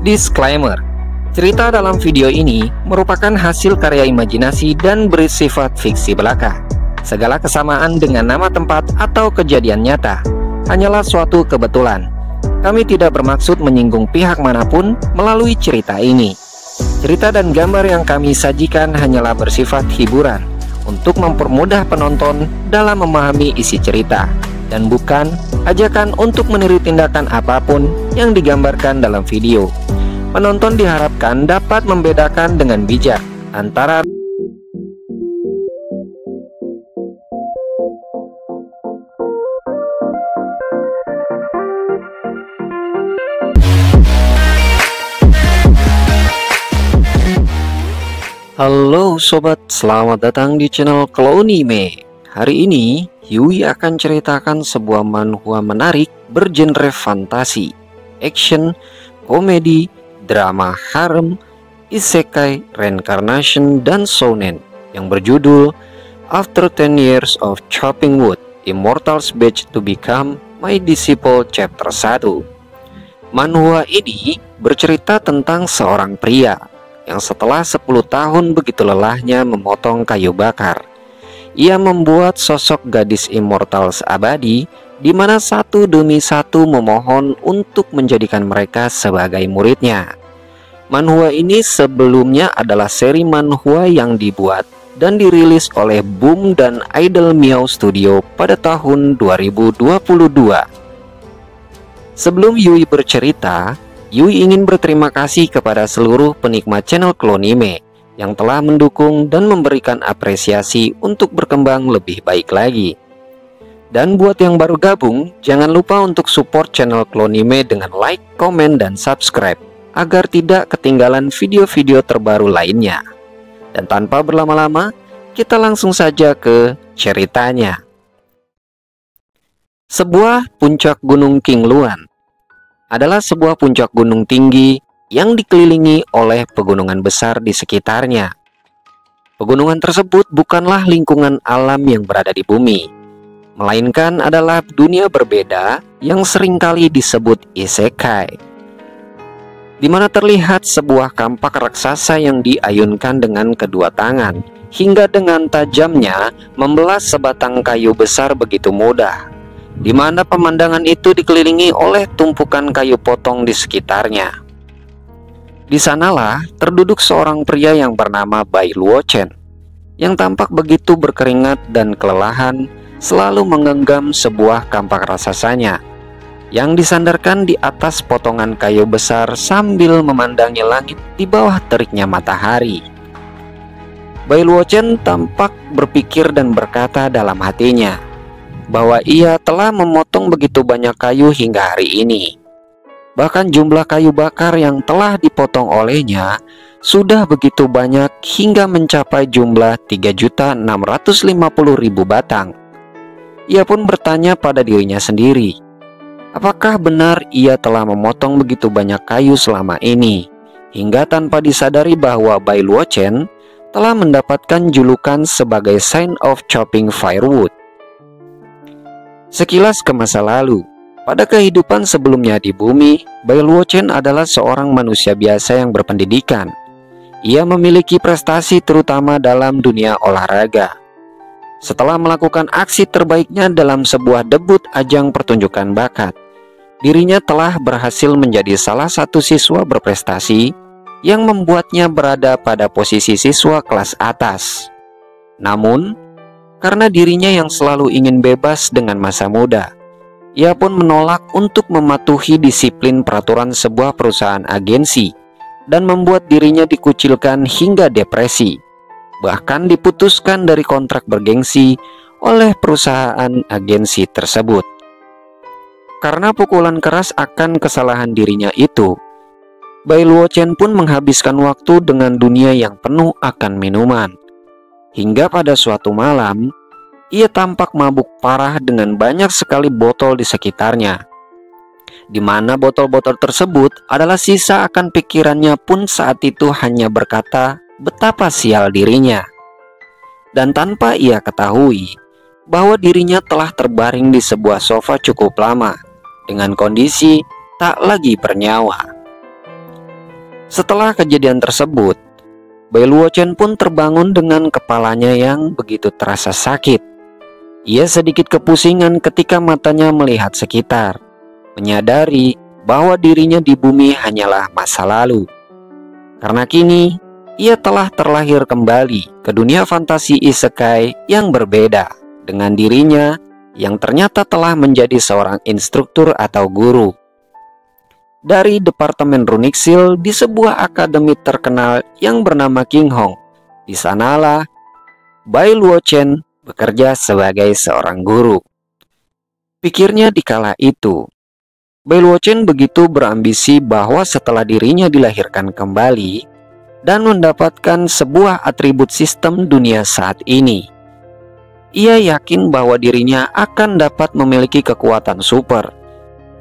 Disclaimer: cerita dalam video ini merupakan hasil karya imajinasi dan bersifat fiksi belaka. Segala kesamaan dengan nama tempat atau kejadian nyata hanyalah suatu kebetulan. Kami tidak bermaksud menyinggung pihak manapun melalui cerita ini. Cerita dan gambar yang kami sajikan hanyalah bersifat hiburan untuk mempermudah penonton dalam memahami isi cerita, dan bukan ajakan untuk meniru tindakan apapun yang digambarkan dalam video. Penonton diharapkan dapat membedakan dengan bijak antara Halo sobat, selamat datang di channel Clownime. Hari ini Yui akan ceritakan sebuah manhwa menarik bergenre fantasi, action, komedi, drama harem, isekai, reincarnation, dan shounen yang berjudul After 10 Years of Chopping Wood, Immortals Batch to Become My Disciple Chapter 1. Manhwa ini bercerita tentang seorang pria yang setelah 10 tahun begitu lelahnya memotong kayu bakar, ia membuat sosok gadis immortals abadi, di mana satu demi satu memohon untuk menjadikan mereka sebagai muridnya. Manhwa ini sebelumnya adalah seri manhwa yang dibuat dan dirilis oleh Boom dan Idol Meow Studio pada tahun 2022. Sebelum Yui bercerita, Yui ingin berterima kasih kepada seluruh penikmat channel Clownime yang telah mendukung dan memberikan apresiasi untuk berkembang lebih baik lagi. Dan buat yang baru gabung, jangan lupa untuk support channel Clownime dengan like, komen, dan subscribe agar tidak ketinggalan video-video terbaru lainnya. Dan tanpa berlama-lama, kita langsung saja ke ceritanya. Sebuah puncak gunung Qingluan adalah sebuah puncak gunung tinggi yang dikelilingi oleh pegunungan besar di sekitarnya. Pegunungan tersebut bukanlah lingkungan alam yang berada di bumi, melainkan adalah dunia berbeda yang seringkali disebut isekai, di mana terlihat sebuah kampak raksasa yang diayunkan dengan kedua tangan, hingga dengan tajamnya membelah sebatang kayu besar begitu mudah, di mana pemandangan itu dikelilingi oleh tumpukan kayu potong di sekitarnya. Di sanalah terduduk seorang pria yang bernama Bai Luochen, yang tampak begitu berkeringat dan kelelahan, selalu menggenggam sebuah kampak raksasanya yang disandarkan di atas potongan kayu besar sambil memandangi langit di bawah teriknya matahari. Bai Luochen tampak berpikir dan berkata dalam hatinya bahwa ia telah memotong begitu banyak kayu hingga hari ini. Bahkan jumlah kayu bakar yang telah dipotong olehnya sudah begitu banyak hingga mencapai jumlah 3.650.000 batang. Ia pun bertanya pada dirinya sendiri, apakah benar ia telah memotong begitu banyak kayu selama ini, hingga tanpa disadari bahwa Bai Luochen telah mendapatkan julukan sebagai Sign of Chopping Firewood. Sekilas ke masa lalu, pada kehidupan sebelumnya di bumi, Bai Luochen adalah seorang manusia biasa yang berpendidikan. Ia memiliki prestasi terutama dalam dunia olahraga. Setelah melakukan aksi terbaiknya dalam sebuah debut ajang pertunjukan bakat, dirinya telah berhasil menjadi salah satu siswa berprestasi yang membuatnya berada pada posisi siswa kelas atas. Namun, karena dirinya yang selalu ingin bebas dengan masa muda, ia pun menolak untuk mematuhi disiplin peraturan sebuah perusahaan agensi dan membuat dirinya dikucilkan hingga depresi. Bahkan diputuskan dari kontrak bergengsi oleh perusahaan agensi tersebut. Karena pukulan keras akan kesalahan dirinya itu, Bai Luochen pun menghabiskan waktu dengan dunia yang penuh akan minuman. Hingga pada suatu malam, ia tampak mabuk parah dengan banyak sekali botol di sekitarnya, di mana botol-botol tersebut adalah sisa akan pikirannya pun saat itu hanya berkata betapa sial dirinya. Dan tanpa ia ketahui bahwa dirinya telah terbaring di sebuah sofa cukup lama dengan kondisi tak lagi bernyawa. Setelah kejadian tersebut, Bai Luochen pun terbangun dengan kepalanya yang begitu terasa sakit. Ia sedikit kepusingan ketika matanya melihat sekitar, menyadari bahwa dirinya di bumi hanyalah masa lalu. Karena kini, ia telah terlahir kembali ke dunia fantasi isekai yang berbeda dengan dirinya yang ternyata telah menjadi seorang instruktur atau guru dari Departemen Runic Seal di sebuah akademi terkenal yang bernama King Hong. Di sanalah Bai Luochen bekerja sebagai seorang guru. Pikirnya di kala itu, Bai Luochen begitu berambisi bahwa setelah dirinya dilahirkan kembali dan mendapatkan sebuah atribut sistem dunia saat ini, ia yakin bahwa dirinya akan dapat memiliki kekuatan super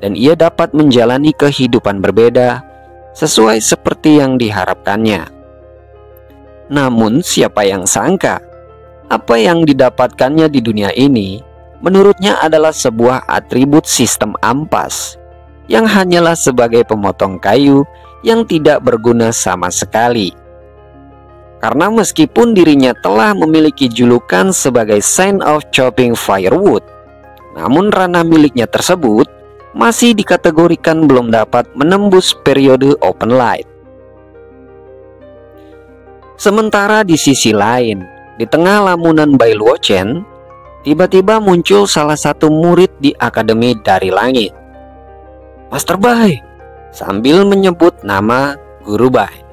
dan ia dapat menjalani kehidupan berbeda sesuai seperti yang diharapkannya. Namun siapa yang sangka, apa yang didapatkannya di dunia ini menurutnya adalah sebuah atribut sistem ampas yang hanyalah sebagai pemotong kayu yang tidak berguna sama sekali. Karena meskipun dirinya telah memiliki julukan sebagai Saint of Chopping Firewood, namun ranah miliknya tersebut masih dikategorikan belum dapat menembus periode open light. Sementara di sisi lain, di tengah lamunan Bai Luochen, tiba-tiba muncul salah satu murid di akademi dari langit. Master Bai, sambil menyebut nama Guru Bai.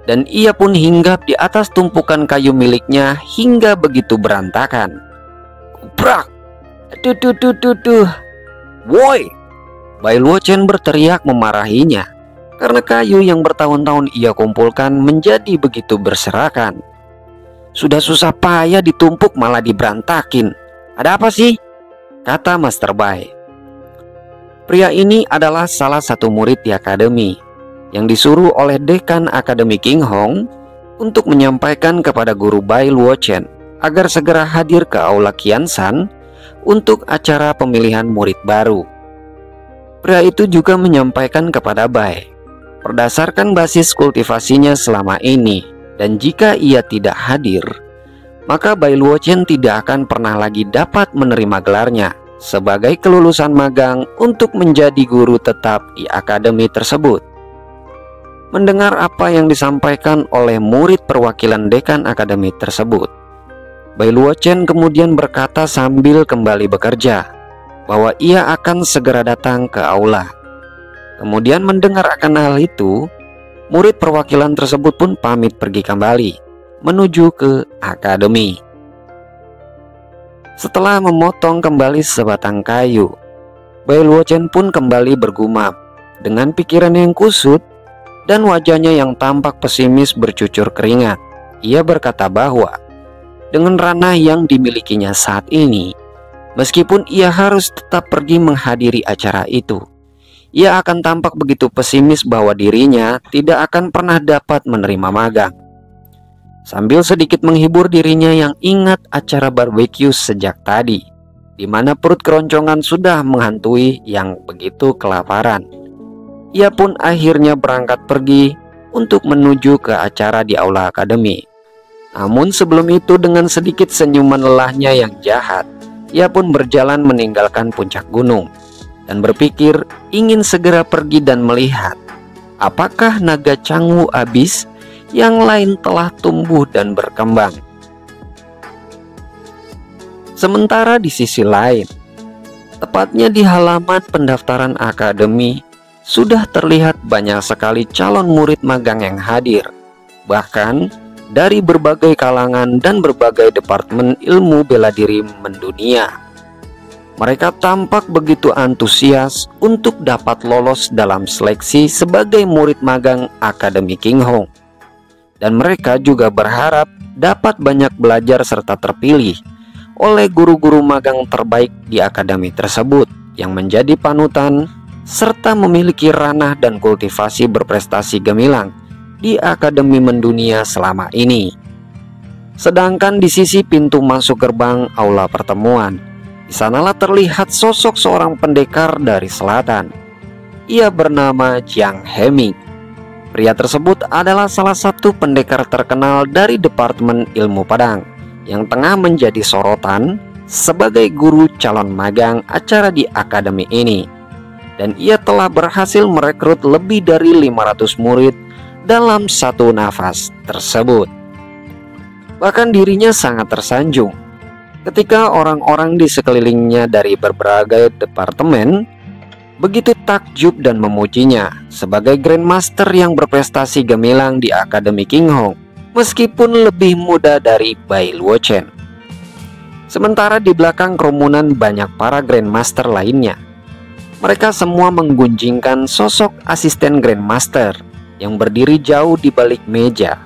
Dan ia pun hinggap di atas tumpukan kayu miliknya hingga begitu berantakan. Kuprak! Aduh. Woi! Bai Luochen berteriak memarahinya karena kayu yang bertahun-tahun ia kumpulkan menjadi begitu berserakan. Sudah susah payah ditumpuk malah diberantakin. Ada apa sih? Kata Master Bai. Pria ini adalah salah satu murid di akademi yang disuruh oleh dekan Akademi King Hong untuk menyampaikan kepada guru Bai Luochen agar segera hadir ke aula Qiansan untuk acara pemilihan murid baru. Pria itu juga menyampaikan kepada Bai, berdasarkan basis kultivasinya selama ini, dan jika ia tidak hadir, maka Bai Luochen tidak akan pernah lagi dapat menerima gelarnya sebagai kelulusan magang untuk menjadi guru tetap di akademi tersebut. Mendengar apa yang disampaikan oleh murid perwakilan dekan akademi tersebut, Bai Luochen kemudian berkata sambil kembali bekerja bahwa ia akan segera datang ke aula. Kemudian mendengar akan hal itu, murid perwakilan tersebut pun pamit pergi kembali menuju ke akademi. Setelah memotong kembali sebatang kayu, Bai Luochen pun kembali bergumam dengan pikiran yang kusut dan wajahnya yang tampak pesimis bercucur keringat. Ia berkata bahwa dengan ranah yang dimilikinya saat ini, meskipun ia harus tetap pergi menghadiri acara itu, ia akan tampak begitu pesimis bahwa dirinya tidak akan pernah dapat menerima magang. Sambil sedikit menghibur dirinya yang ingat acara barbeque sejak tadi, di mana perut keroncongan sudah menghantui yang begitu kelaparan, ia pun akhirnya berangkat pergi untuk menuju ke acara di aula akademi. Namun sebelum itu, dengan sedikit senyuman lelahnya yang jahat, ia pun berjalan meninggalkan puncak gunung dan berpikir ingin segera pergi dan melihat apakah naga Cangwu Abyss yang lain telah tumbuh dan berkembang. Sementara di sisi lain, tepatnya di halaman pendaftaran akademi, sudah terlihat banyak sekali calon murid magang yang hadir, bahkan dari berbagai kalangan dan berbagai departemen ilmu bela diri mendunia. Mereka tampak begitu antusias untuk dapat lolos dalam seleksi sebagai murid magang Akademi King Hong. Dan mereka juga berharap dapat banyak belajar serta terpilih oleh guru-guru magang terbaik di akademi tersebut yang menjadi panutan serta memiliki ranah dan kultivasi berprestasi gemilang di akademi mendunia selama ini. Sedangkan di sisi pintu masuk gerbang aula pertemuan, di sanalah terlihat sosok seorang pendekar dari selatan. Ia bernama Jiang Heming. Pria tersebut adalah salah satu pendekar terkenal dari Departemen Ilmu Padang yang tengah menjadi sorotan sebagai guru calon magang acara di akademi ini. Dan ia telah berhasil merekrut lebih dari 500 murid dalam satu nafas tersebut. Bahkan dirinya sangat tersanjung ketika orang-orang di sekelilingnya dari berbagai departemen begitu takjub dan memujinya sebagai Grandmaster yang berprestasi gemilang di Akademi King Hong, meskipun lebih muda dari Bai Luo Chen. Sementara di belakang kerumunan banyak para Grandmaster lainnya. Mereka semua menggunjingkan sosok asisten Grandmaster yang berdiri jauh di balik meja.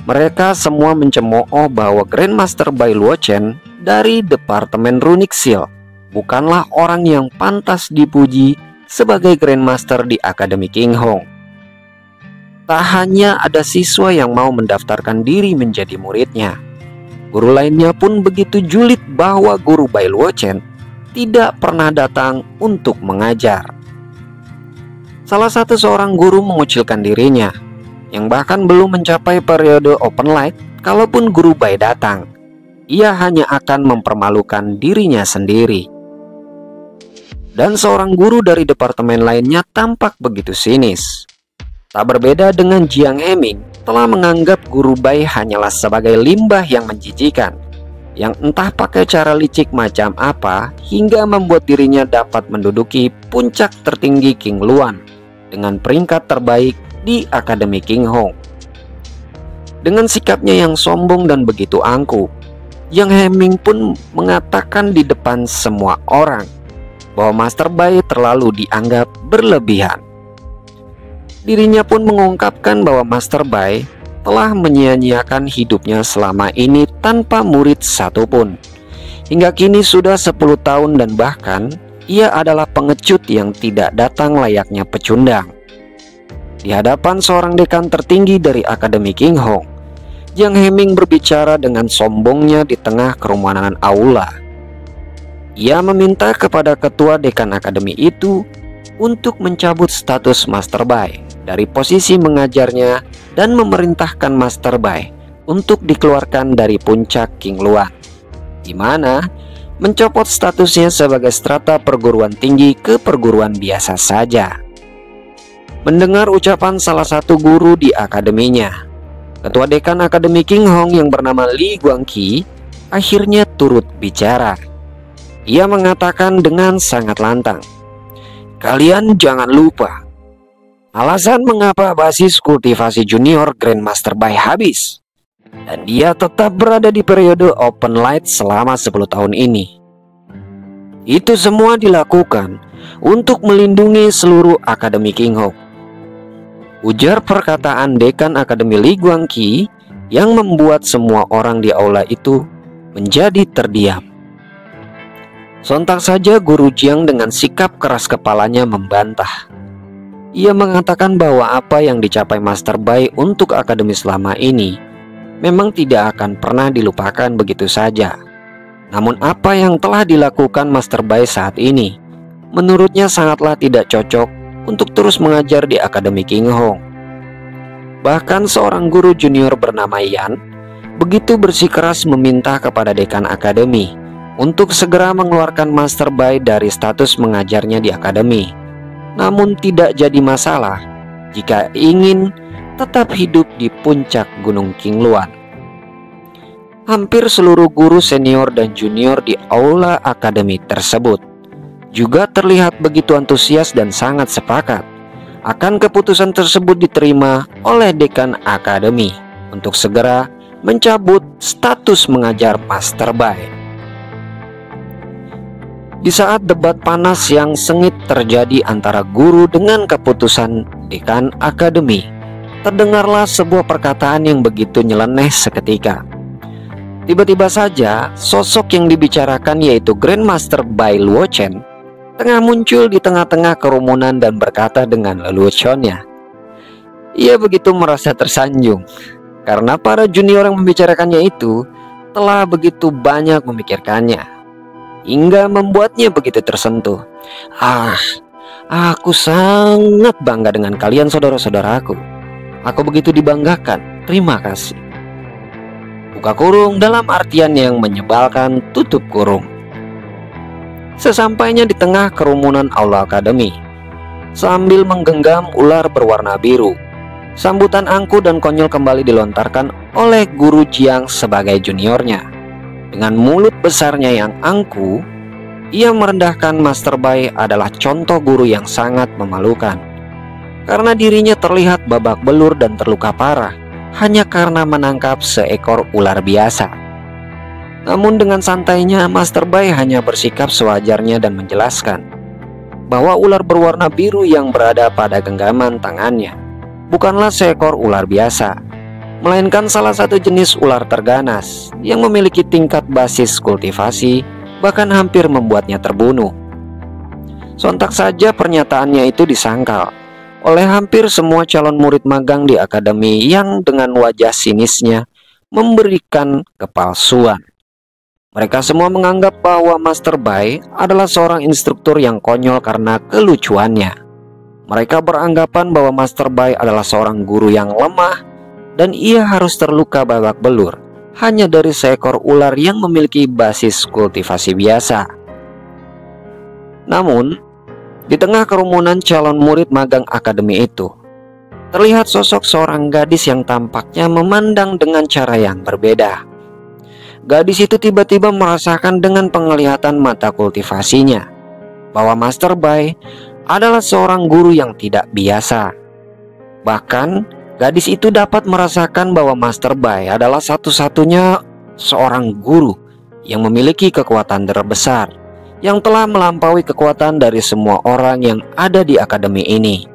Mereka semua mencemooh bahwa Grandmaster Bai Luo Chen dari Departemen Runic Seal bukanlah orang yang pantas dipuji sebagai Grandmaster di Akademi King Hong. Tak hanya ada siswa yang mau mendaftarkan diri menjadi muridnya, guru lainnya pun begitu julid bahwa guru Bai Luo Chen tidak pernah datang untuk mengajar. Salah satu seorang guru mengucilkan dirinya, yang bahkan belum mencapai periode open light. Kalaupun guru Bai datang, ia hanya akan mempermalukan dirinya sendiri. Dan seorang guru dari departemen lainnya tampak begitu sinis. Tak berbeda dengan Jiang Heming, telah menganggap guru Bai hanyalah sebagai limbah yang menjijikan, yang entah pakai cara licik macam apa hingga membuat dirinya dapat menduduki puncak tertinggi King Luan dengan peringkat terbaik di Akademi King Hong. Dengan sikapnya yang sombong dan begitu angkuh, Jiang Heming pun mengatakan di depan semua orang bahwa Master Bai terlalu dianggap berlebihan. Dirinya pun mengungkapkan bahwa Master Bai telah menyia-nyiakan hidupnya selama ini tanpa murid satupun. Hingga kini sudah 10 tahun dan bahkan ia adalah pengecut yang tidak datang layaknya pecundang. Di hadapan seorang dekan tertinggi dari Akademi King Hong, Jiang Heming berbicara dengan sombongnya di tengah kerumunan aula. Ia meminta kepada ketua dekan akademi itu untuk mencabut status Master Bai dari posisi mengajarnya dan memerintahkan Master Bai untuk dikeluarkan dari puncak King Luan, di mana mencopot statusnya sebagai strata perguruan tinggi ke perguruan biasa saja. Mendengar ucapan salah satu guru di akademinya, ketua dekan Akademi King Hong yang bernama Li Guangqi akhirnya turut bicara. Ia mengatakan dengan sangat lantang, "Kalian jangan lupa, alasan mengapa basis kultivasi junior Grandmaster Bai habis, dan dia tetap berada di periode open light selama 10 tahun ini. Itu semua dilakukan untuk melindungi seluruh Akademi King Hong," ujar perkataan dekan Akademi Li Guangqi yang membuat semua orang di aula itu menjadi terdiam. Sontak saja Guru Jiang dengan sikap keras kepalanya membantah. Ia mengatakan bahwa apa yang dicapai Master Bai untuk akademi selama ini memang tidak akan pernah dilupakan begitu saja. Namun apa yang telah dilakukan Master Bai saat ini menurutnya sangatlah tidak cocok untuk terus mengajar di Akademi King Hong. Bahkan seorang guru junior bernama Yan begitu bersikeras meminta kepada dekan akademi untuk segera mengeluarkan Master Bai dari status mengajarnya di akademi. Namun tidak jadi masalah jika ingin tetap hidup di puncak Gunung King Luan. Hampir seluruh guru senior dan junior di aula akademi tersebut juga terlihat begitu antusias dan sangat sepakat akan keputusan tersebut diterima oleh dekan akademi untuk segera mencabut status mengajar Master Bai. Di saat debat panas yang sengit terjadi antara guru dengan keputusan dekan akademi, terdengarlah sebuah perkataan yang begitu nyeleneh seketika. Tiba-tiba saja sosok yang dibicarakan, yaitu Grandmaster Bai Luo Chen, tengah muncul di tengah-tengah kerumunan dan berkata dengan leluconnya. Ia begitu merasa tersanjung karena para junior yang membicarakannya itu telah begitu banyak memikirkannya, hingga membuatnya begitu tersentuh. Aku sangat bangga dengan kalian saudara-saudaraku. Aku begitu dibanggakan. Terima kasih. Buka kurung dalam artian yang menyebalkan, tutup kurung. Sesampainya di tengah kerumunan aula akademi, sambil menggenggam ular berwarna biru, sambutan angkuh dan konyol kembali dilontarkan oleh guru Jiang sebagai juniornya. Dengan mulut besarnya yang angkuh, ia merendahkan Master Bai adalah contoh guru yang sangat memalukan, karena dirinya terlihat babak belur dan terluka parah hanya karena menangkap seekor ular biasa. Namun dengan santainya, Master Bai hanya bersikap sewajarnya dan menjelaskan bahwa ular berwarna biru yang berada pada genggaman tangannya bukanlah seekor ular biasa, melainkan salah satu jenis ular terganas yang memiliki tingkat basis kultivasi, bahkan hampir membuatnya terbunuh. Sontak saja pernyataannya itu disangkal oleh hampir semua calon murid magang di akademi yang dengan wajah sinisnya memberikan kepalsuan. Mereka semua menganggap bahwa Master Bai adalah seorang instruktur yang konyol karena kelucuannya. Mereka beranggapan bahwa Master Bai adalah seorang guru yang lemah dan ia harus terluka babak belur hanya dari seekor ular yang memiliki basis kultivasi biasa. Namun, di tengah kerumunan calon murid magang akademi itu, terlihat sosok seorang gadis yang tampaknya memandang dengan cara yang berbeda. Gadis itu tiba-tiba merasakan dengan penglihatan mata kultivasinya bahwa Master Bai adalah seorang guru yang tidak biasa. Bahkan, gadis itu dapat merasakan bahwa Master Bai adalah satu-satunya seorang guru yang memiliki kekuatan terbesar, yang telah melampaui kekuatan dari semua orang yang ada di akademi ini.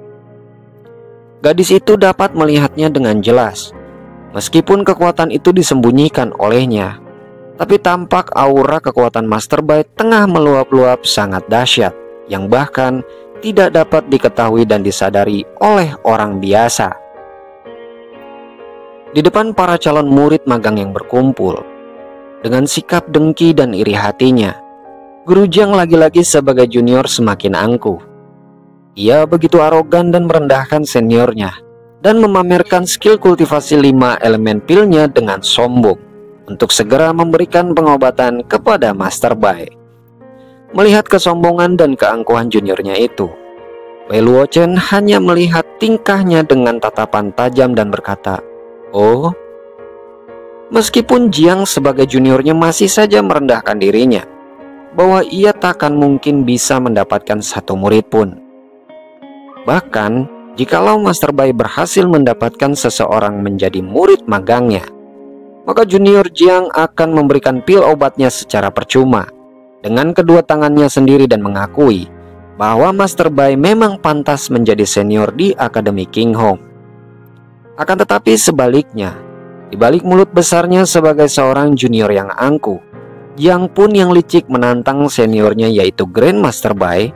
Gadis itu dapat melihatnya dengan jelas, meskipun kekuatan itu disembunyikan olehnya. Tapi tampak aura kekuatan Master Bai tengah meluap-luap sangat dahsyat, yang bahkan tidak dapat diketahui dan disadari oleh orang biasa. Di depan para calon murid magang yang berkumpul, dengan sikap dengki dan iri hatinya, Guru Jiang lagi-lagi sebagai junior semakin angkuh. Ia begitu arogan dan merendahkan seniornya, dan memamerkan skill kultivasi 5 elemen pilnya dengan sombong untuk segera memberikan pengobatan kepada Master Bai. Melihat kesombongan dan keangkuhan juniornya itu, Bai Luochen hanya melihat tingkahnya dengan tatapan tajam dan berkata, "Oh." Meskipun Jiang sebagai juniornya masih saja merendahkan dirinya, bahwa ia takkan mungkin bisa mendapatkan satu murid pun. Bahkan, jikalau Master Bai berhasil mendapatkan seseorang menjadi murid magangnya, maka junior Jiang akan memberikan pil obatnya secara percuma dengan kedua tangannya sendiri dan mengakui bahwa Master Bai memang pantas menjadi senior di Akademi King Hong. Akan tetapi sebaliknya, di balik mulut besarnya sebagai seorang junior yang angkuh, Jiang pun yang licik menantang seniornya yaitu Grandmaster Bai.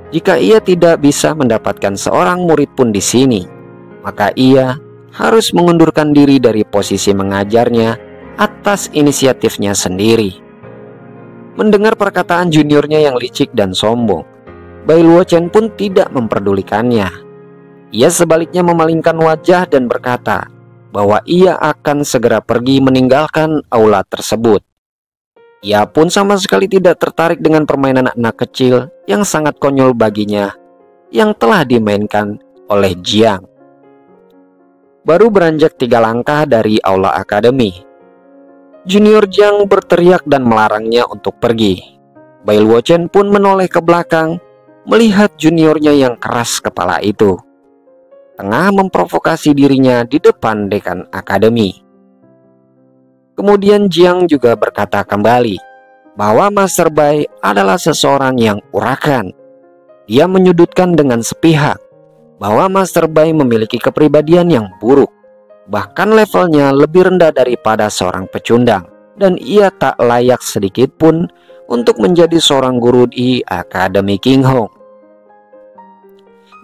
Jika ia tidak bisa mendapatkan seorang murid pun di sini, maka ia harus mengundurkan diri dari posisi mengajarnya atas inisiatifnya sendiri. Mendengar perkataan juniornya yang licik dan sombong, Bai Luochen pun tidak memperdulikannya. Ia sebaliknya memalingkan wajah dan berkata bahwa ia akan segera pergi meninggalkan aula tersebut. Ia pun sama sekali tidak tertarik dengan permainan anak kecil yang sangat konyol baginya yang telah dimainkan oleh Jiang. Baru beranjak 3 langkah dari aula akademi, junior Jiang berteriak dan melarangnya untuk pergi. Bai Luochen pun menoleh ke belakang melihat juniornya yang keras kepala itu tengah memprovokasi dirinya di depan dekan akademi. Kemudian Jiang juga berkata kembali bahwa Master Bai adalah seseorang yang urakan. Dia menyudutkan dengan sepihak bahwa Master Bai memiliki kepribadian yang buruk, bahkan levelnya lebih rendah daripada seorang pecundang, dan ia tak layak sedikit pun untuk menjadi seorang guru di Akademi King Hong.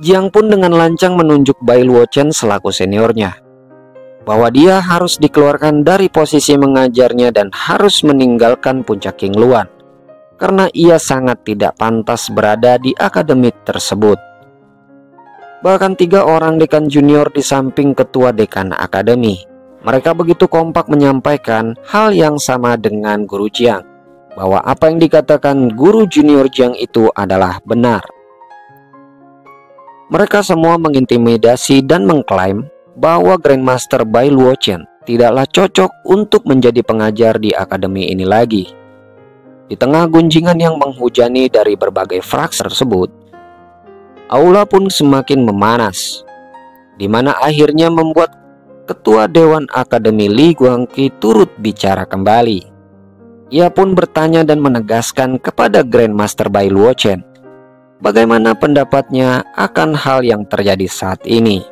Jiang pun dengan lancang menunjuk Bai Luochen selaku seniornya, bahwa dia harus dikeluarkan dari posisi mengajarnya dan harus meninggalkan puncak King Luan, karena ia sangat tidak pantas berada di akademi tersebut. Bahkan 3 orang dekan junior di samping ketua dekan akademi. Mereka begitu kompak menyampaikan hal yang sama dengan Guru Jiang, bahwa apa yang dikatakan Guru Junior Jiang itu adalah benar. Mereka semua mengintimidasi dan mengklaim bahwa Grandmaster Bai Luochen tidaklah cocok untuk menjadi pengajar di akademi ini lagi. Di tengah gunjingan yang menghujani dari berbagai fraksi tersebut, aula pun semakin memanas, di mana akhirnya membuat Ketua Dewan Akademi Li Guangqi turut bicara kembali. Ia pun bertanya dan menegaskan kepada Grandmaster Bai Luochen bagaimana pendapatnya akan hal yang terjadi saat ini.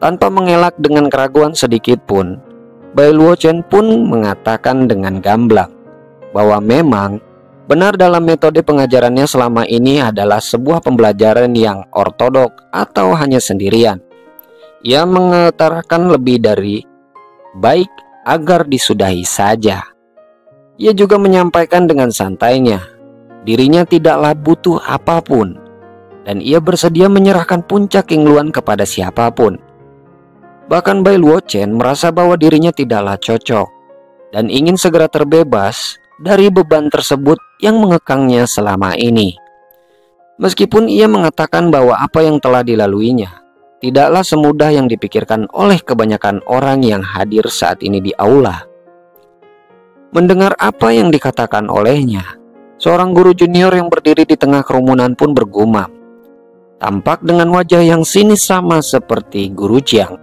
Tanpa mengelak dengan keraguan sedikit pun, Bai Luochen pun mengatakan dengan gamblang bahwa memang benar dalam metode pengajarannya selama ini adalah sebuah pembelajaran yang ortodok atau hanya sendirian. Ia mengutarakan lebih dari baik agar disudahi saja. Ia juga menyampaikan dengan santainya, dirinya tidaklah butuh apapun, dan ia bersedia menyerahkan puncak King Luan kepada siapapun. Bahkan Bai Luochen merasa bahwa dirinya tidaklah cocok, dan ingin segera terbebas dari beban tersebut yang mengekangnya selama ini. Meskipun ia mengatakan bahwa apa yang telah dilaluinya tidaklah semudah yang dipikirkan oleh kebanyakan orang yang hadir saat ini di aula. Mendengar apa yang dikatakan olehnya, seorang guru junior yang berdiri di tengah kerumunan pun bergumam. Tampak dengan wajah yang sinis sama seperti Guru Jiang,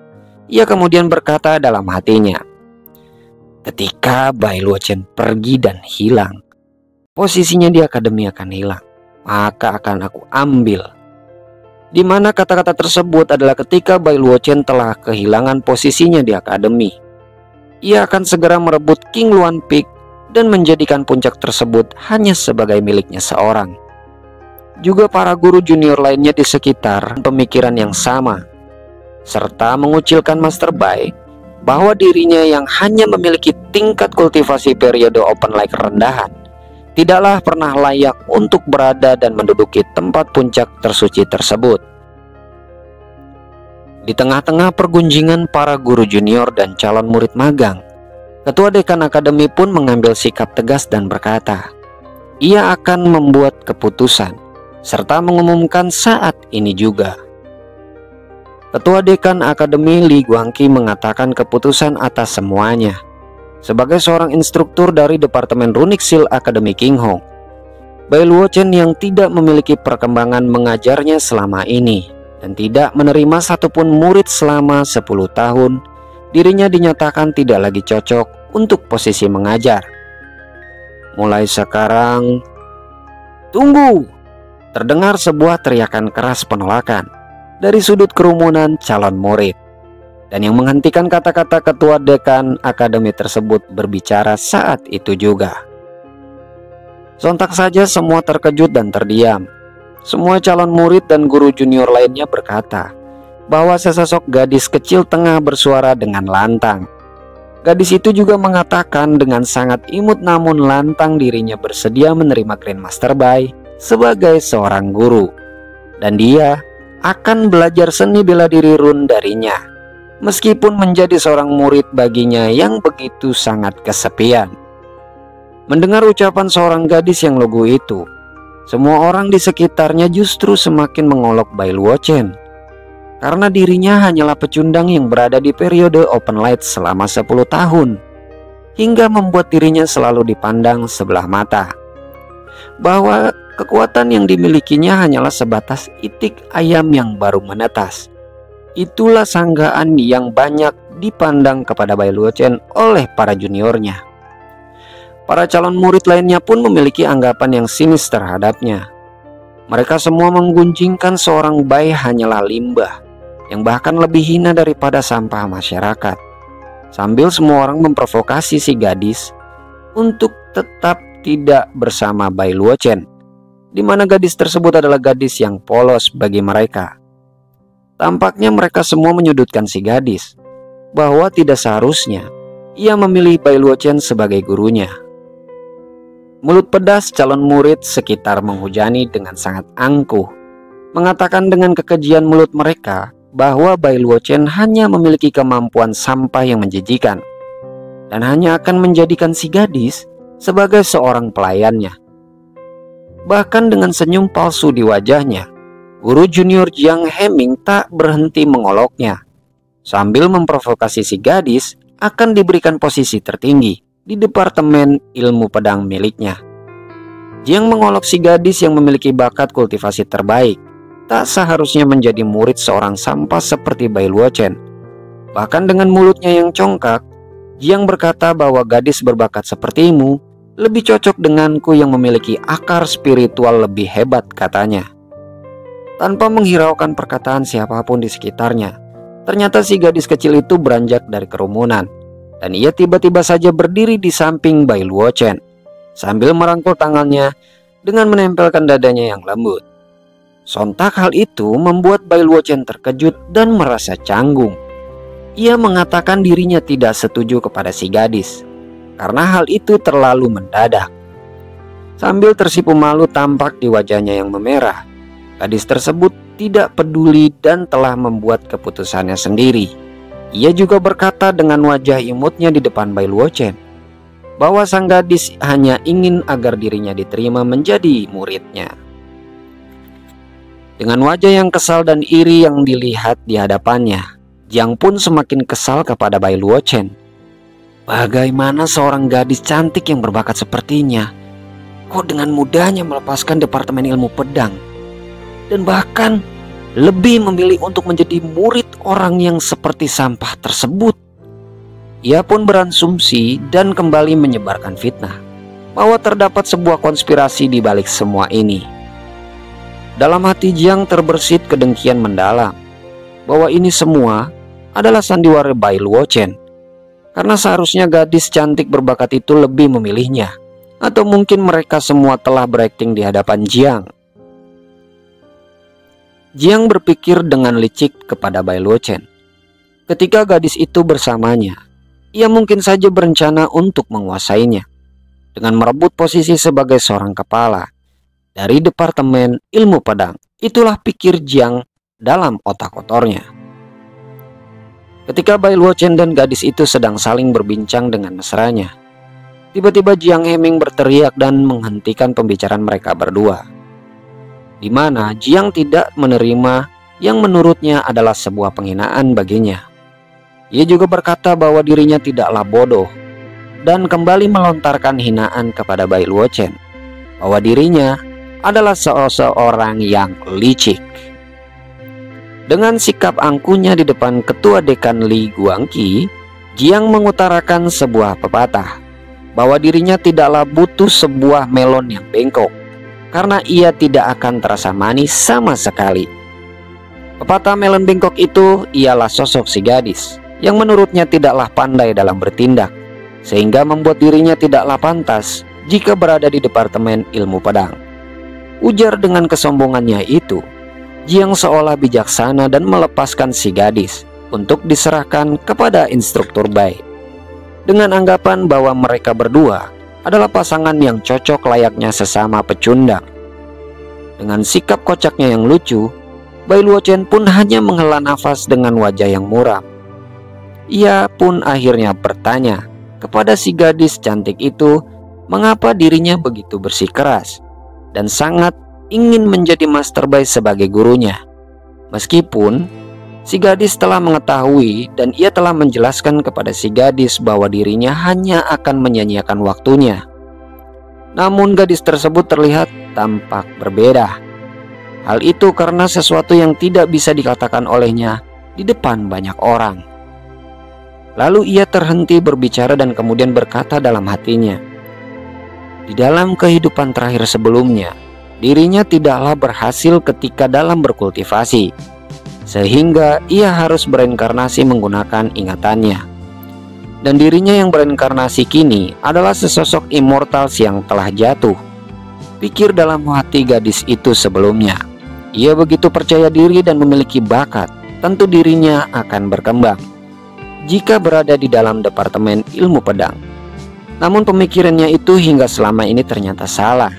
ia kemudian berkata dalam hatinya, ketika Bai Luochen pergi dan hilang, posisinya di akademi akan hilang, maka akan aku ambil. Di mana kata-kata tersebut adalah ketika Bai Luochen telah kehilangan posisinya di akademi, ia akan segera merebut King Luan Peak dan menjadikan puncak tersebut hanya sebagai miliknya seorang. Juga para guru junior lainnya di sekitar pemikiran yang sama, serta mengucilkan Master Bai bahwa dirinya yang hanya memiliki tingkat kultivasi periode open like rendahan tidaklah pernah layak untuk berada dan menduduki tempat puncak tersuci tersebut. Di tengah-tengah pergunjingan para guru junior dan calon murid magang, Ketua Dekan Akademi pun mengambil sikap tegas dan berkata, ia akan membuat keputusan serta mengumumkan saat ini juga. Ketua Dekan Akademi Li Guangqi mengatakan keputusan atas semuanya. Sebagai seorang instruktur dari Departemen Runic Seal Akademi King Hong, Bai Luochen yang tidak memiliki perkembangan mengajarnya selama ini dan tidak menerima satupun murid selama 10 tahun, dirinya dinyatakan tidak lagi cocok untuk posisi mengajar. Mulai sekarang, tunggu! Terdengar sebuah teriakan keras penolakan dari sudut kerumunan calon murid. Dan yang menghentikan kata-kata Ketua Dekan Akademi tersebut berbicara saat itu juga. Sontak saja semua terkejut dan terdiam. Semua calon murid dan guru junior lainnya berkata bahwa sesosok gadis kecil tengah bersuara dengan lantang. Gadis itu juga mengatakan dengan sangat imut namun lantang dirinya bersedia menerima Grandmaster Bai sebagai seorang guru. Dan dia akan belajar seni bela diri run darinya, meskipun menjadi seorang murid baginya yang begitu sangat kesepian. Mendengar ucapan seorang gadis yang lugu itu, semua orang di sekitarnya justru semakin mengolok Bai Luochen, karena dirinya hanyalah pecundang yang berada di periode open light selama 10 tahun, hingga membuat dirinya selalu dipandang sebelah mata, bahwa kekuatan yang dimilikinya hanyalah sebatas itik ayam yang baru menetas. Itulah sanggaan yang banyak dipandang kepada Bai Luochen oleh para juniornya. Para calon murid lainnya pun memiliki anggapan yang sinis terhadapnya. Mereka semua menggunjingkan seorang Bai hanyalah limbah, yang bahkan lebih hina daripada sampah masyarakat. Sambil semua orang memprovokasi si gadis untuk tetap tidak bersama Bai Luochen, di mana gadis tersebut adalah gadis yang polos bagi mereka. Tampaknya mereka semua menyudutkan si gadis, bahwa tidak seharusnya ia memilih Bai Luochen sebagai gurunya. Mulut pedas calon murid sekitar menghujani dengan sangat angkuh. mengatakan dengan kekejian mulut mereka bahwa Bai Luochen hanya memiliki kemampuan sampah yang menjijikan dan hanya akan menjadikan si gadis sebagai seorang pelayannya. Bahkan dengan senyum palsu di wajahnya, guru junior Jiang Heming tak berhenti mengoloknya, sambil memprovokasi si gadis akan diberikan posisi tertinggi di Departemen Ilmu Pedang miliknya. Jiang mengolok si gadis yang memiliki bakat kultivasi terbaik tak seharusnya menjadi murid seorang sampah seperti Bai Luochen. Bahkan dengan mulutnya yang congkak, Jiang berkata bahwa gadis berbakat sepertimu lebih cocok denganku yang memiliki akar spiritual lebih hebat, katanya. Tanpa menghiraukan perkataan siapapun di sekitarnya, ternyata si gadis kecil itu beranjak dari kerumunan, dan ia tiba-tiba saja berdiri di samping Bai Luochen sambil merangkul tangannya dengan menempelkan dadanya yang lembut. Sontak hal itu membuat Bai Luochen terkejut dan merasa canggung. Ia mengatakan dirinya tidak setuju kepada si gadis karena hal itu terlalu mendadak. Sambil tersipu malu tampak di wajahnya yang memerah, gadis tersebut tidak peduli dan telah membuat keputusannya sendiri. Ia juga berkata dengan wajah imutnya di depan Bai Luochen bahwa sang gadis hanya ingin agar dirinya diterima menjadi muridnya. Dengan wajah yang kesal dan iri yang dilihat di hadapannya, Jiang pun semakin kesal kepada Bai Luochen. Bagaimana seorang gadis cantik yang berbakat sepertinya kok dengan mudahnya melepaskan Departemen Ilmu Pedang, dan bahkan lebih memilih untuk menjadi murid orang yang seperti sampah tersebut. Ia pun berasumsi dan kembali menyebarkan fitnah bahwa terdapat sebuah konspirasi di balik semua ini. Dalam hati Jiang terbersit kedengkian mendalam bahwa ini semua adalah sandiwara Bai Luochen, karena seharusnya gadis cantik berbakat itu lebih memilihnya, atau mungkin mereka semua telah berakting di hadapan Jiang. Jiang berpikir dengan licik kepada Bai Luochen. Ketika gadis itu bersamanya, ia mungkin saja berencana untuk menguasainya dengan merebut posisi sebagai seorang kepala dari Departemen Ilmu Pedang. Itulah pikir Jiang dalam otak kotornya. Ketika Bai Luochen dan gadis itu sedang saling berbincang dengan mesranya, tiba-tiba Jiang Heming berteriak dan menghentikan pembicaraan mereka berdua, di mana Jiang tidak menerima yang menurutnya adalah sebuah penghinaan baginya. Ia juga berkata bahwa dirinya tidaklah bodoh dan kembali melontarkan hinaan kepada Bai Luochen bahwa dirinya adalah seorang yang licik. Dengan sikap angkuhnya di depan ketua dekan Li Guangqi, Jiang mengutarakan sebuah pepatah bahwa dirinya tidaklah butuh sebuah melon yang bengkok karena ia tidak akan terasa manis sama sekali. Pepatah melon bengkok itu ialah sosok si gadis yang menurutnya tidaklah pandai dalam bertindak, sehingga membuat dirinya tidaklah pantas jika berada di Departemen Ilmu Pedang. Ujar dengan kesombongannya itu, Jiang seolah bijaksana dan melepaskan si gadis untuk diserahkan kepada instruktur Bai, dengan anggapan bahwa mereka berdua adalah pasangan yang cocok layaknya sesama pecundang. Dengan sikap kocaknya yang lucu, Bai Luochen pun hanya menghela nafas dengan wajah yang muram. Ia pun akhirnya bertanya kepada si gadis cantik itu mengapa dirinya begitu bersikeras dan sangat ingin menjadi Master Bai sebagai gurunya. Meskipun si gadis telah mengetahui dan ia telah menjelaskan kepada si gadis bahwa dirinya hanya akan menyia-nyiakan waktunya. Namun gadis tersebut terlihat tampak berbeda. Hal itu karena sesuatu yang tidak bisa dikatakan olehnya di depan banyak orang. Lalu ia terhenti berbicara dan kemudian berkata dalam hatinya, di dalam kehidupan terakhir sebelumnya, dirinya tidaklah berhasil ketika dalam berkultivasi, sehingga ia harus bereinkarnasi menggunakan ingatannya. Dan dirinya yang bereinkarnasi kini adalah sesosok immortals yang telah jatuh. Pikir dalam hati gadis itu sebelumnya. Ia begitu percaya diri dan memiliki bakat, tentu dirinya akan berkembang jika berada di dalam Departemen Ilmu Pedang. Namun pemikirannya itu hingga selama ini ternyata salah.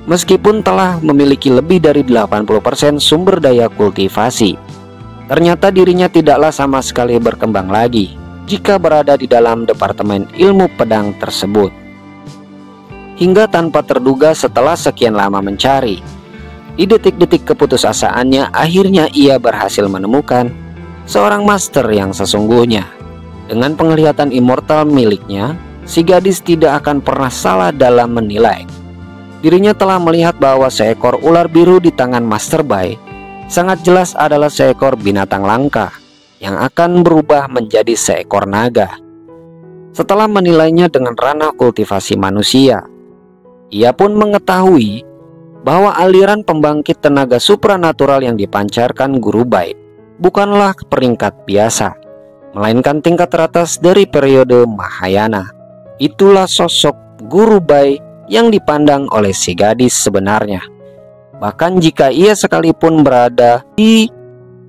Meskipun telah memiliki lebih dari 80% sumber daya kultivasi, ternyata dirinya tidaklah sama sekali berkembang lagi jika berada di dalam departemen ilmu pedang tersebut. Hingga tanpa terduga setelah sekian lama mencari, di detik-detik keputusasaannya akhirnya ia berhasil menemukan seorang master yang sesungguhnya. Dengan penglihatan immortal miliknya, si gadis tidak akan pernah salah dalam menilai. Dirinya telah melihat bahwa seekor ular biru di tangan Master Bai sangat jelas adalah seekor binatang langka yang akan berubah menjadi seekor naga. Setelah menilainya dengan ranah kultivasi manusia, ia pun mengetahui bahwa aliran pembangkit tenaga supranatural yang dipancarkan Guru Bai bukanlah peringkat biasa, melainkan tingkat teratas dari periode Mahayana. Itulah sosok Guru Bai yang dipandang oleh si gadis sebenarnya. Bahkan jika ia sekalipun berada di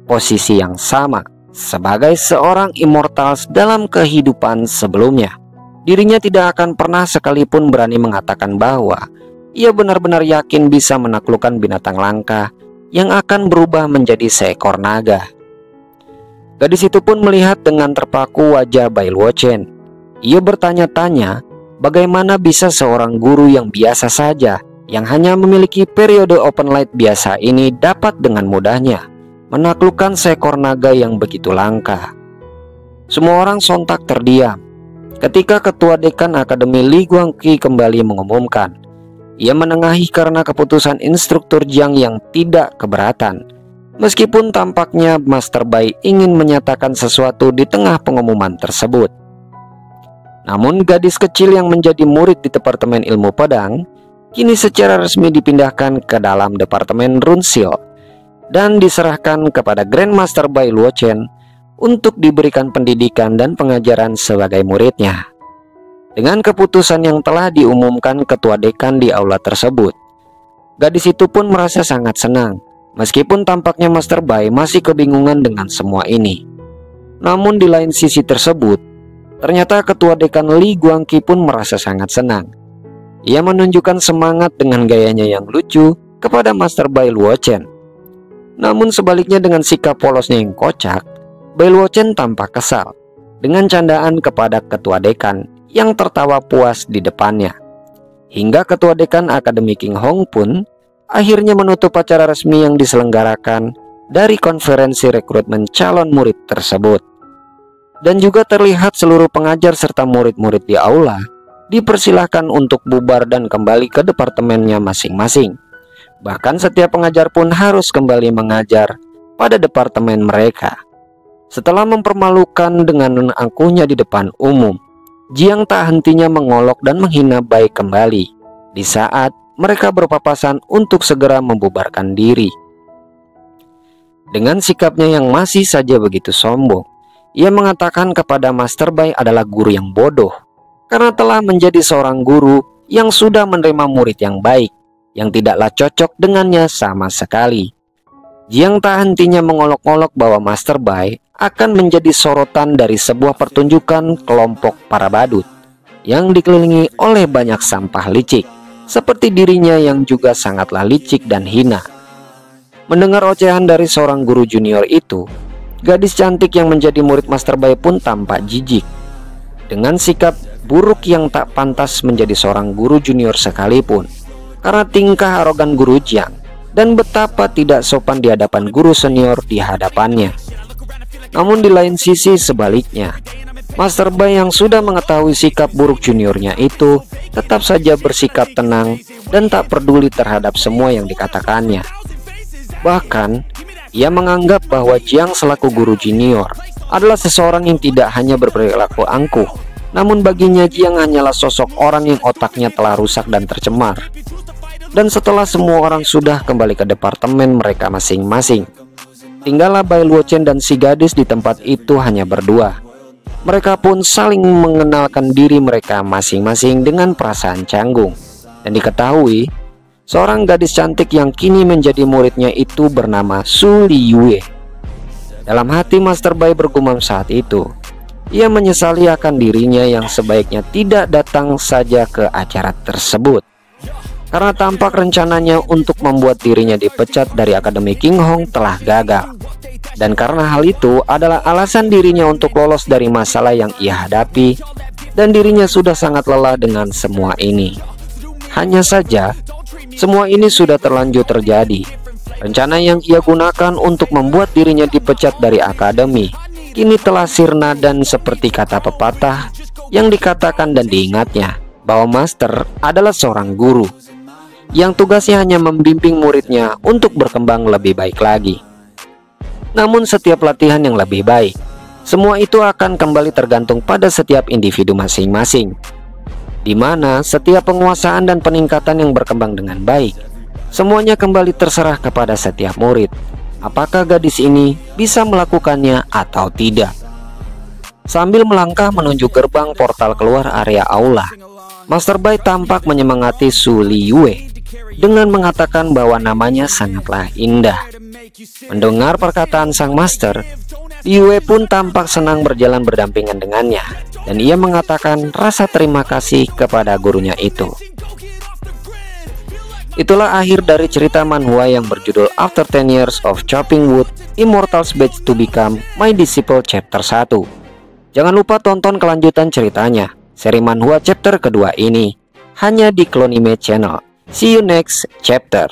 posisi yang sama sebagai seorang immortals dalam kehidupan sebelumnya, dirinya tidak akan pernah sekalipun berani mengatakan bahwa ia benar-benar yakin bisa menaklukkan binatang langka yang akan berubah menjadi seekor naga. Gadis itu pun melihat dengan terpaku wajah Bai Luochen. Ia bertanya-tanya, bagaimana bisa seorang guru yang biasa saja, yang hanya memiliki periode open light biasa ini dapat dengan mudahnya menaklukkan seekor naga yang begitu langka. Semua orang sontak terdiam ketika Ketua Dekan Akademi Li Guangqi kembali mengumumkan ia menengahi karena keputusan instruktur Jiang yang tidak keberatan. Meskipun tampaknya Master Bai ingin menyatakan sesuatu di tengah pengumuman tersebut. Namun gadis kecil yang menjadi murid di Departemen Ilmu Pedang kini secara resmi dipindahkan ke dalam Departemen Runsil dan diserahkan kepada Grandmaster Bai Luochen untuk diberikan pendidikan dan pengajaran sebagai muridnya. Dengan keputusan yang telah diumumkan Ketua Dekan di aula tersebut, gadis itu pun merasa sangat senang, meskipun tampaknya Master Bai masih kebingungan dengan semua ini. Namun di lain sisi tersebut, ternyata Ketua Dekan Li Guangqi pun merasa sangat senang. Ia menunjukkan semangat dengan gayanya yang lucu kepada Master Bai Luochen. Namun sebaliknya dengan sikap polosnya yang kocak, Bai Luochen tampak kesal dengan candaan kepada Ketua Dekan yang tertawa puas di depannya. Hingga Ketua Dekan Akademi King Hong pun akhirnya menutup acara resmi yang diselenggarakan dari konferensi rekrutmen calon murid tersebut. Dan juga terlihat seluruh pengajar serta murid-murid di aula dipersilahkan untuk bubar dan kembali ke departemennya masing-masing. Bahkan setiap pengajar pun harus kembali mengajar pada departemen mereka. Setelah mempermalukan dengan angkuhnya di depan umum, Jiang tak hentinya mengolok dan menghina Bai kembali di saat mereka berpapasan untuk segera membubarkan diri. Dengan sikapnya yang masih saja begitu sombong, ia mengatakan kepada Master Bai adalah guru yang bodoh karena telah menjadi seorang guru yang sudah menerima murid yang baik yang tidaklah cocok dengannya sama sekali. Jiang tak hentinya mengolok-olok bahwa Master Bai akan menjadi sorotan dari sebuah pertunjukan kelompok para badut yang dikelilingi oleh banyak sampah licik seperti dirinya yang juga sangatlah licik dan hina. Mendengar ocehan dari seorang guru junior itu, gadis cantik yang menjadi murid Master Bai pun tampak jijik. Dengan sikap buruk yang tak pantas menjadi seorang guru junior sekalipun, karena tingkah arogan guru Jiang dan betapa tidak sopan di hadapan guru senior di hadapannya. Namun di lain sisi sebaliknya, Master Bai yang sudah mengetahui sikap buruk juniornya itu tetap saja bersikap tenang dan tak peduli terhadap semua yang dikatakannya. Bahkan ia menganggap bahwa Jiang selaku guru junior adalah seseorang yang tidak hanya berperilaku angkuh, namun baginya Jiang hanyalah sosok orang yang otaknya telah rusak dan tercemar. Dan setelah semua orang sudah kembali ke departemen mereka masing-masing, tinggallah Bai Luochen dan si gadis di tempat itu hanya berdua. Mereka pun saling mengenalkan diri mereka masing-masing dengan perasaan canggung. Dan diketahui, seorang gadis cantik yang kini menjadi muridnya itu bernama Su Liyue. Dalam hati Master Bai bergumam saat itu, ia menyesali akan dirinya yang sebaiknya tidak datang saja ke acara tersebut. karena tampak rencananya untuk membuat dirinya dipecat dari Akademi King Hong telah gagal. Dan karena hal itu adalah alasan dirinya untuk lolos dari masalah yang ia hadapi, dan dirinya sudah sangat lelah dengan semua ini. Hanya saja, semua ini sudah terlanjur terjadi. Rencana yang ia gunakan untuk membuat dirinya dipecat dari akademi kini telah sirna, dan seperti kata pepatah yang dikatakan dan diingatnya, bahwa master adalah seorang guru yang tugasnya hanya membimbing muridnya untuk berkembang lebih baik lagi. Namun setiap latihan yang lebih baik, semua itu akan kembali tergantung pada setiap individu masing-masing, di mana setiap penguasaan dan peningkatan yang berkembang dengan baik, semuanya kembali terserah kepada setiap murid. Apakah gadis ini bisa melakukannya atau tidak? Sambil melangkah menuju gerbang portal keluar area aula, Master Bai tampak menyemangati Su Liyue dengan mengatakan bahwa namanya sangatlah indah. Mendengar perkataan sang master, Liyue pun tampak senang berjalan berdampingan dengannya, dan ia mengatakan rasa terima kasih kepada gurunya itu. Itulah akhir dari cerita manhwa yang berjudul After 10 Years of Chopping Wood, Immortals Batch to Become My Disciple Chapter 1. Jangan lupa tonton kelanjutan ceritanya, seri manhwa chapter kedua ini, hanya di Clonime Channel. See you next chapter.